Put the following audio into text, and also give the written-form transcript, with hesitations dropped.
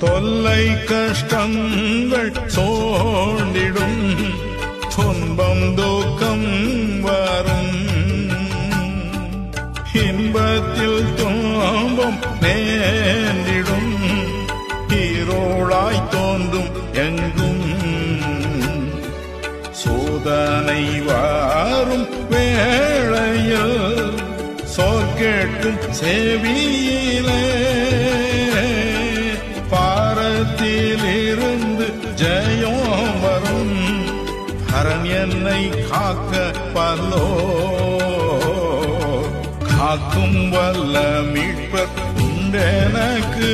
தொல்லை கஷ்டங்கள் சோண்டிடும் துன்பம் துக்கம் வரும் இன்பத்தில் துன்பம் நேர்ந்திடும் இருளாய் தோன்றும் எங்கும் சோதனை வாரும் வேளையில் சொல் கேட்கும் செவியிலே பாரத்திலிருந்து ஜெயம் வரும் ஹரன் என்னை காக்க வல்லோ காக்கும் வல்ல மீட்பர் உண்டெனக்கு